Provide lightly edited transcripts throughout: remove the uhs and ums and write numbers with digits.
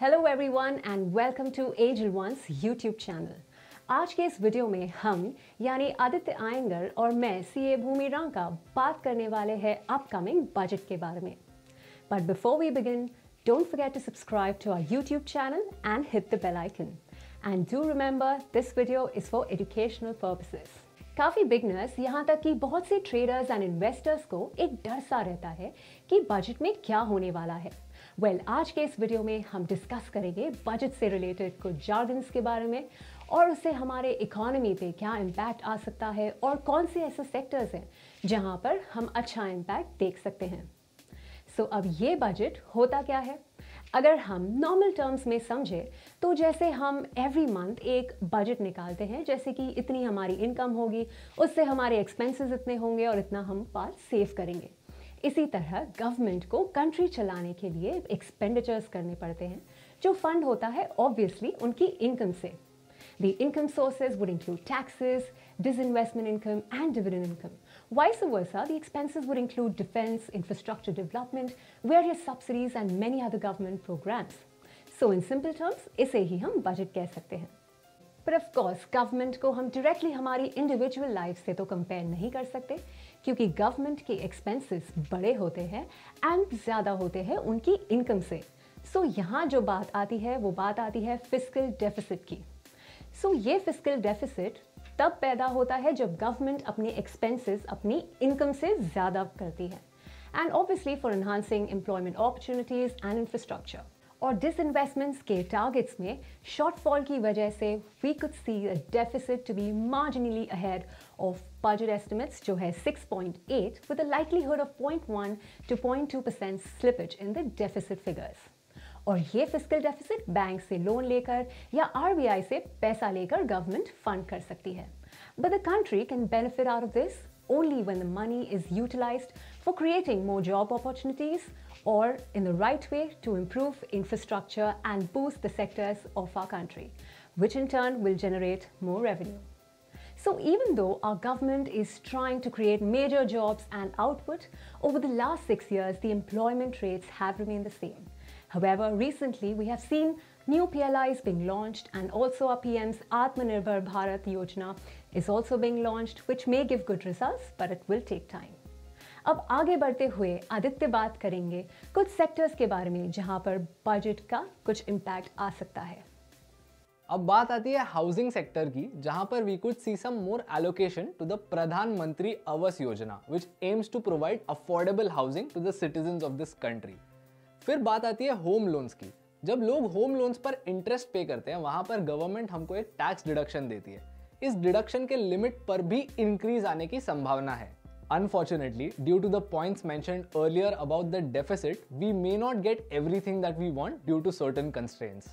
Hello everyone and welcome to Angel One's YouTube channel. आज के इस वीडियो में हम यानी आदित्य आयंगर और मैं सीए भूमि रंका बात करने वाले हैं अपकमिंग बजट के बारे में। But before we begin, don't forget to subscribe to our YouTube channel and hit the bell icon and do remember this video is for educational purposes. काफ़ी बिगनर्स यहाँ तक कि बहुत से ट्रेडर्स एंड इन्वेस्टर्स को एक डर सा रहता है कि बजट में क्या होने वाला है। आज के इस वीडियो में हम डिस्कस करेंगे बजट से रिलेटेड कुछ जार्गन्स के बारे में और उससे हमारे इकोनॉमी पे क्या इम्पैक्ट आ सकता है और कौन से ऐसे सेक्टर्स हैं जहाँ पर हम अच्छा इम्पैक्ट देख सकते हैं। अब ये बजट होता क्या है? अगर हम नॉर्मल टर्म्स में समझे तो जैसे हम एवरी मंथ एक बजट निकालते हैं, जैसे कि इतनी हमारी इनकम होगी, उससे हमारे एक्सपेंसेस इतने होंगे और इतना हम पास सेव करेंगे। इसी तरह गवर्नमेंट को कंट्री चलाने के लिए एक्सपेंडिचर्स करने पड़ते हैं, जो फंड होता है ऑब्वियसली उनकी इनकम से। The income sources would include taxes, disinvestment income and dividend income. Vice versa, the expenses would include defense, infrastructure development, various subsidies and many other government programs. So in simple terms, इसे ही हम budget कह सकते हैं। But of course, government को हम directly हमारी individual life से तो कंपेयर नहीं कर सकते, क्योंकि गवर्नमेंट के एक्सपेंसेस बड़े होते हैं एंड ज़्यादा होते हैं उनकी इनकम से। यहाँ जो बात आती है वो बात आती है फिस्कल डेफिसिट की। ये फिस्कल डेफिसिट तब पैदा होता है जब गवर्नमेंट अपने एक्सपेंसेस अपनी इनकम से ज़्यादा करती है, and obviously for enhancing employment opportunities and infrastructure. और डिसइन्वेस्टमेंट्स के टारगेट्स में शॉर्टफॉल की वजह से we could see a deficit to be marginally ahead of budget estimates, जो है 6.8 with a likelihood of 0.1 to 0.2% slippage in the deficit figures. और ये फिस्कल डेफिसिट बैंक से लोन लेकर या आरबीआई से पैसा लेकर गवर्नमेंट फंड कर सकती है। But the country can benefit out of this only when the money is utilized for creating more job opportunities or in the right way to improve infrastructure and boost the sectors of our country, which in turn will generate more revenue. So even though our government is trying to create major jobs and output, over the last 6 years, the employment rates have remained the same. However, recently we have seen new PLIs being launched, and also our PM's Atmanirbhar Bharat Yojana is also being launched, which may give good results, but it will take time. अब आगे बढ़ते हुए आदित्य बात करेंगे कुछ sectors के बारे में जहां पर बजट का कुछ इम्पैक्ट आ सकता है। अब बात आती है हाउसिंग सेक्टर की, जहां पर we could see some more allocation to the Pradhan Mantri Awas Yojana, which aims to provide affordable housing to the citizens of this country. फिर बात आती है होम लोन्स की। जब लोग होम लोन्स पर इंटरेस्ट पे करते हैं, वहां पर गवर्नमेंट हमको एक टैक्स डिडक्शन देती है। इस डिडक्शन के लिमिट पर भी इंक्रीज आने की संभावना है। Unfortunately, due to the points mentioned earlier about the deficit, we may not get everything that we want due to certain constraints.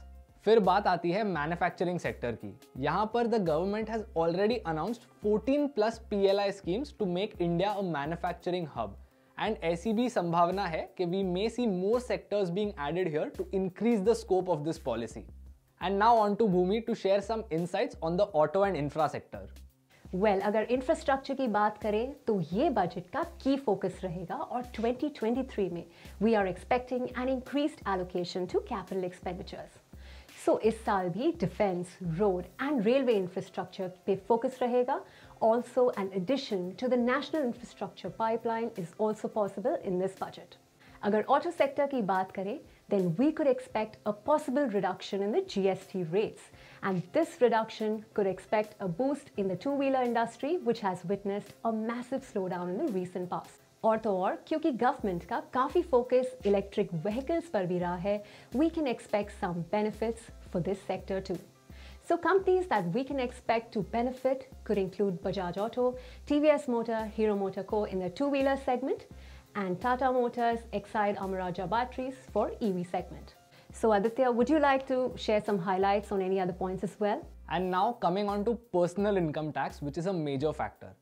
फिर बात आती है मैन्युफैक्चरिंग सेक्टर की। यहाँ पर the government has already announced 14+ PLI schemes to make India a manufacturing hub, and ऐसी भी संभावना है कि we may see more sectors being added here to increase the scope of this policy. And now on to Bhumi to share some insights on the auto and infra sector. अगर infrastructure की बात करें तो ये budget का की focus रहेगा, और 2023 में we are expecting an increased allocation to capital expenditures. इस साल भी defence, road and railway infrastructure पे फोकस रहेगा। Also, an addition to the national infrastructure pipeline is also possible in this budget. अगर auto sector की बात करें, then we could expect a possible reduction in the GST rates, and this reduction could expect a boost in the two-wheeler industry, which has witnessed a massive slowdown in the recent past. और तो और क्योंकि government का काफ़ी focus electric vehicles पर भी रहा है, we can expect some benefits for this sector too. So companies that we can expect to benefit could include Bajaj Auto, TVS Motor, Hero MotoCo in the two-wheeler segment, and Tata Motors, Exide Amara Batteries for EV segment. So Aditya, would you like to share some highlights on any other points as well? And now coming on to personal income tax, which is a major factor.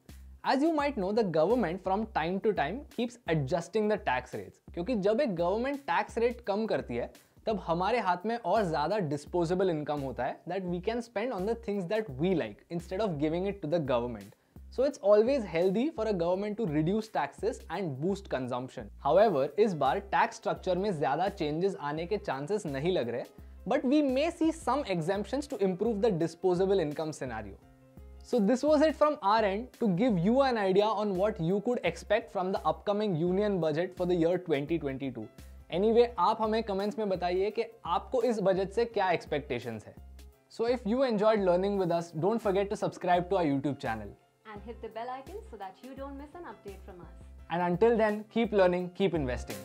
As you might know, the government from time to time keeps adjusting the tax rates. क्योंकि जब एक government tax rate कम करती है, तब हमारे हाथ में और ज्यादा डिस्पोजेबल इनकम होता है that we can spend on the things that we like instead of giving it to the government. So it's always healthy for a government to reduce taxes and boost consumption. However, इस बार tax structure में ज्यादा changes आने के chances नहीं लग रहे, but we may see some exemptions to improve the disposable income scenario. So this was it from our end to give you an idea on what you could expect from the upcoming union budget for the year 2022. Anyway, आप हमें comments में बताइए कि आपको इस budget से क्या expectations है. So if you enjoyed learning with us, don't forget to subscribe to our YouTube channel. And hit the bell icon so that you don't miss an update from us. And until then, keep learning, keep investing.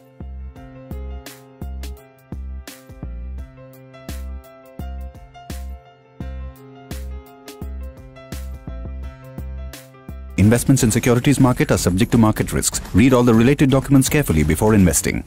Investments in securities market are subject to market risks. Read all the related documents carefully before investing.